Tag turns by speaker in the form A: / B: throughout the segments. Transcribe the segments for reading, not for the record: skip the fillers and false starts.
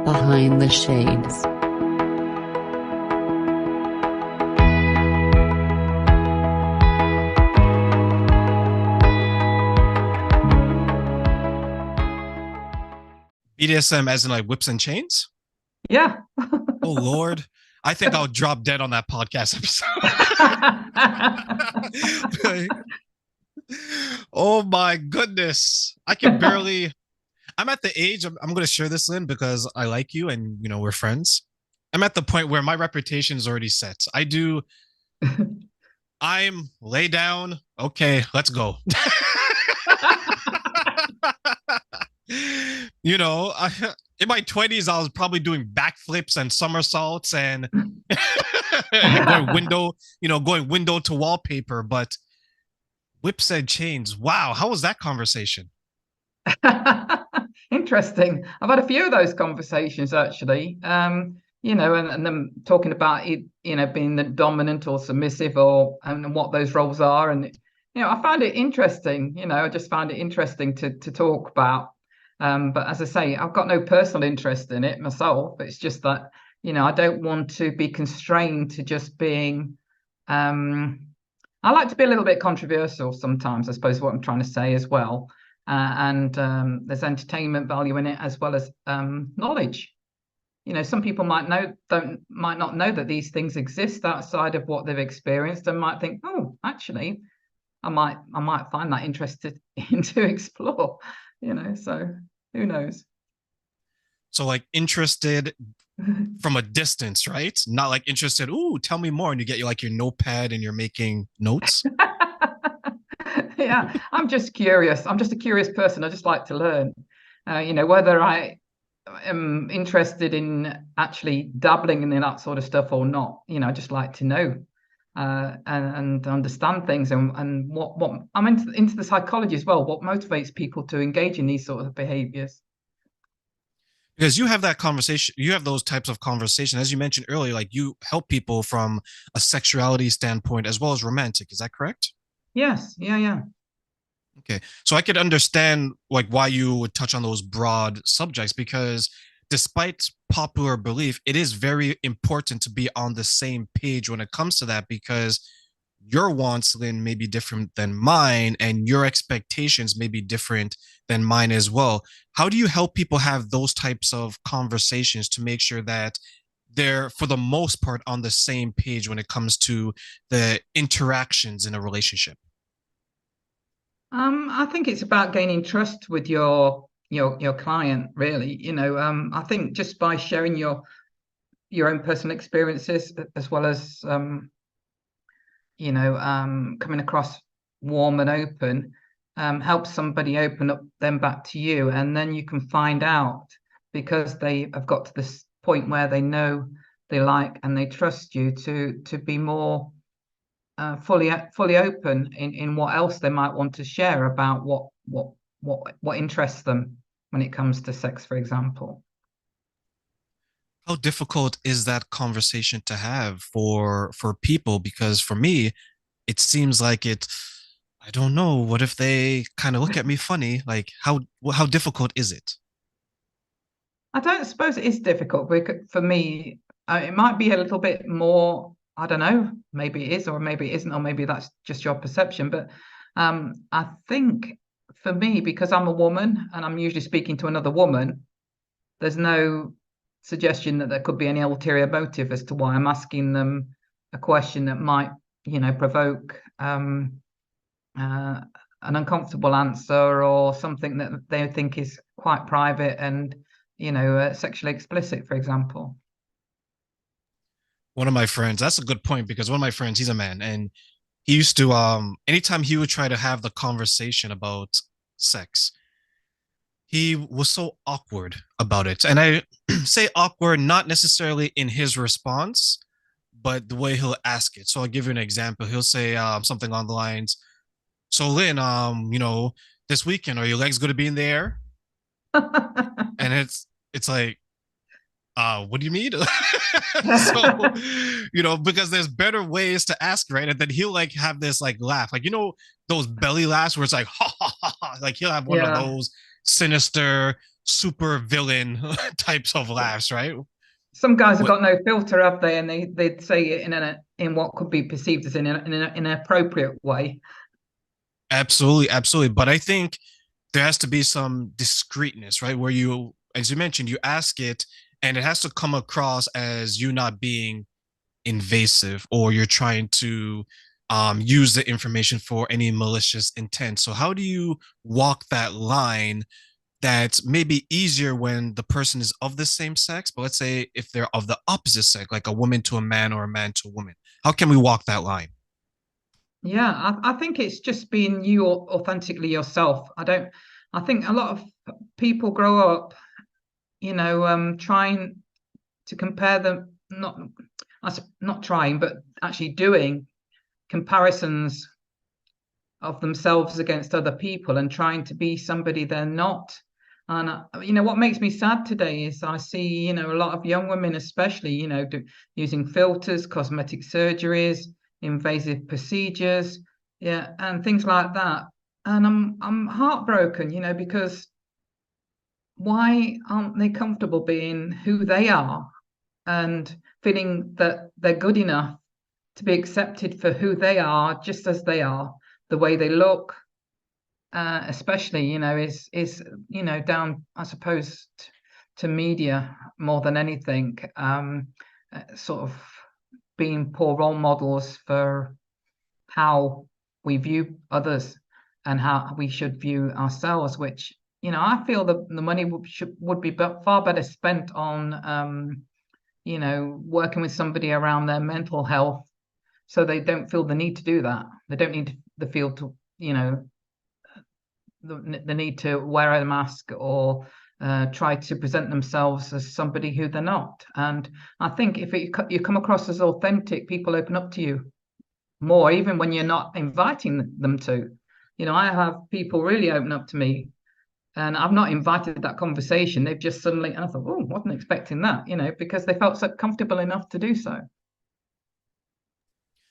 A: Behind the Shades.
B: BDSM as in like whips and chains?
C: Yeah.
B: Oh Lord. I think I'll drop dead on that podcast episode. Oh my goodness. I can barely I'm at the age I'm gonna share this, Lynn, because I like you and we're friends. I'm at the point where my reputation is already set. I'm lay down. Okay, let's go. In my 20s, I was probably doing backflips and somersaults and going window to wallpaper. But whips and chains. Wow, how was that conversation?
C: Interesting. I've had a few of those conversations actually. And them talking about it, being the dominant or submissive or and what those roles are. And I find it interesting. I just find it interesting to talk about. But as I say, I've got no personal interest in it myself. It's just that, I don't want to be constrained to just being. I like to be a little bit controversial sometimes, I suppose, what I'm trying to say as well. And there's entertainment value in it as well as knowledge. Some people might not know that these things exist outside of what they've experienced, and might think, oh, actually, I might find that interested in to explore. So who knows?
B: So like interested from a distance, right? Not like interested. Ooh, tell me more, and you get your notepad and you're making notes.
C: Yeah, I'm just curious. I'm just a curious person. I just like to learn. Whether I am interested in actually dabbling in that sort of stuff or not. I just like to know and understand things and what I'm into the psychology as well. What motivates people to engage in these sort of behaviors?
B: Because you have that conversation, you have those types of conversation, as you mentioned earlier, like you help people from a sexuality standpoint as well as romantic. Is that correct?
C: Yes. Yeah. Yeah.
B: Okay. So I could understand like why you would touch on those broad subjects because despite popular belief, it is very important to be on the same page when it comes to that because your wants, Lynn, may be different than mine, and your expectations may be different than mine as well. How do you help people have those types of conversations to make sure that they're, for the most part, on the same page when it comes to the interactions in a relationship?
C: I think it's about gaining trust with your client, really. I think just by sharing your own personal experiences as well as coming across warm and open, helps somebody open up them back to you, and then you can find out because they have got to this point where they know they like and they trust you to be more fully open in what else they might want to share about what interests them when it comes to sex, for example.
B: How difficult is that conversation to have for people? Because for me, it seems like it. I don't know. What if they kind of look at me funny? Like how difficult is it?
C: I don't suppose it is difficult because for me, it might be a little bit more. I don't know. Maybe it is, or maybe it isn't, or maybe that's just your perception. But I think for me, because I'm a woman and I'm usually speaking to another woman, there's no suggestion that there could be any ulterior motive as to why I'm asking them a question that might, provoke uh, an uncomfortable answer or something that they think is quite private and, sexually explicit, for example.
B: One of my friends, that's a good point because one of my friends, he's a man, and he used to anytime he would try to have the conversation about sex, he was so awkward about it. And I say awkward not necessarily in his response, but the way he'll ask it. So I'll give you an example. He'll say something on the lines, "So Lynn, this weekend are your legs going to be in the air?" And it's like, what do you mean? So, because there's better ways to ask, right? And then he'll like have this like laugh, like those belly laughs where it's like ha ha ha ha. Like he'll have one of
C: Yeah.
B: those sinister, super villain types of laughs, right?
C: Some guys have
B: What
C: got no filter, have they? And they'd say it in what could be perceived as in an inappropriate way.
B: absolutely, absolutely. But I think there has to be some discreetness, right? Where you, as you mentioned, you ask it and it has to come across as you not being invasive or you're trying to use the information for any malicious intent. So how do you walk that line that's maybe easier when the person is of the same sex, but let's say if they're of the opposite sex, like a woman to a man or a man to a woman, how can we walk that line?
C: Yeah, I think it's just being you authentically yourself. I think a lot of people grow up, trying to compare them, not trying, but actually doing comparisons of themselves against other people and trying to be somebody they're not. And what makes me sad today is I see, a lot of young women, especially, using filters, cosmetic surgeries, invasive procedures, yeah, and things like that. And I'm heartbroken, because why aren't they comfortable being who they are and feeling that they're good enough to be accepted for who they are, just as they are, the way they look, especially, down, I suppose, to media more than anything, sort of being poor role models for how we view others and how we should view ourselves, which, I feel that the money would be far better spent on, working with somebody around their mental health so they don't feel the need to do that. They don't need the feel to, the need to wear a mask or try to present themselves as somebody who they're not. And I think if you come across as authentic, people open up to you more, even when you're not inviting them to. I have people really open up to me and I've not invited that conversation. They've just suddenly, and I thought, oh, wasn't expecting that, because they felt so comfortable enough to do so.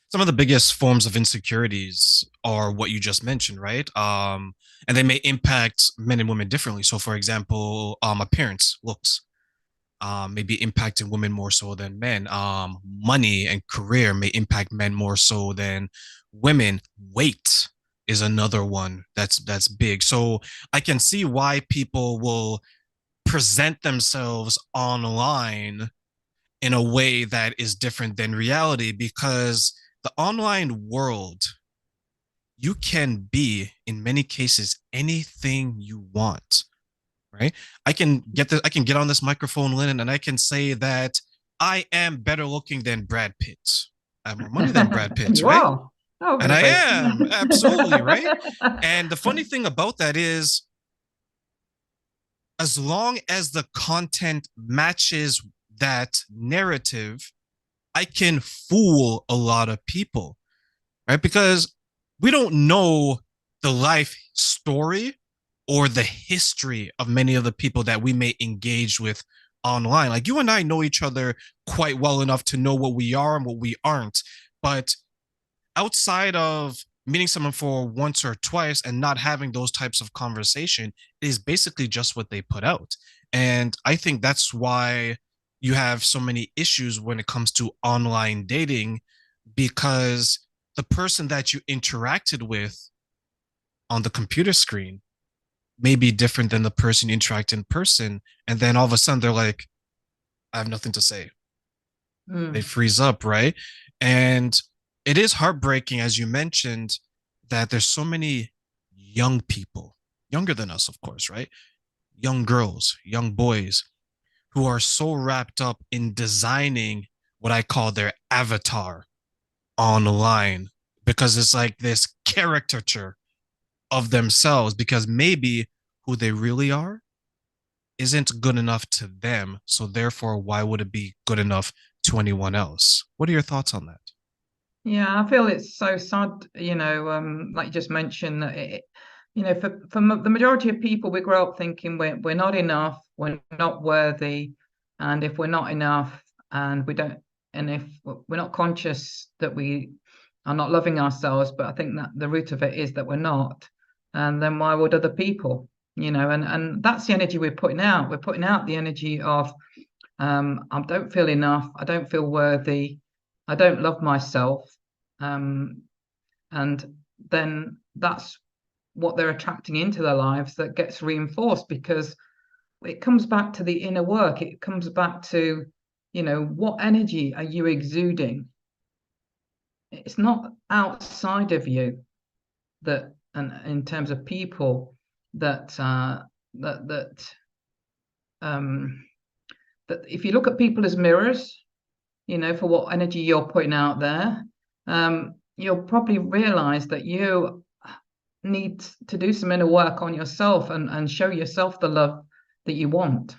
B: Some of the biggest forms of insecurities are what you just mentioned, right? And they may impact men and women differently. So, for example, appearance, looks, maybe impacting women more so than men. Money and career may impact men more so than women. Weight is another one that's big. So I can see why people will present themselves online in a way that is different than reality because the online world, you can be in many cases anything you want, right? I can get on this microphone, Lennon, and I can say that I am better looking than Brad Pitt. I have more money than Brad Pitt,
C: You
B: right?
C: are.
B: And I
C: Obviously.
B: am absolutely right. And the funny thing about that is, as long as the content matches that narrative, I can fool a lot of people, right? Because we don't know the life story or the history of many of the people that we may engage with online. Like you and I know each other quite well enough to know what we are and what we aren't. But outside of meeting someone for once or twice and not having those types of conversation is basically just what they put out. And I think that's why you have so many issues when it comes to online dating because the person that you interacted with on the computer screen may be different than the person you interact in person. And then all of a sudden they're like, I have nothing to say. They
C: Mm.
B: freeze up, right? And it is heartbreaking, as you mentioned, that there's so many young people, younger than us, of course, right? Young girls, young boys who are so wrapped up in designing what I call their avatar online because it's like this caricature of themselves because maybe who they really are isn't good enough to them. So therefore, why would it be good enough to anyone else? What are your thoughts on that?
C: Yeah, I feel it's so sad, like you just mentioned that for the majority of people, we grow up thinking we're not enough, we're not worthy, and if we're not enough, and we don't, and if we're not conscious that we are not loving ourselves, but I think that the root of it is that we're not, and then why would other people? and that's the energy we're putting out. We're putting out the energy of I don't feel enough, I don't feel worthy, I don't love myself, and then that's what they're attracting into their lives, that gets reinforced, because it comes back to the inner work. It comes back to, what energy are you exuding? It's not outside of you that, and in terms of people, that if you look at people as mirrors, for what energy you're putting out there, you'll probably realize that you need to do some inner work on yourself and show yourself the love that you want.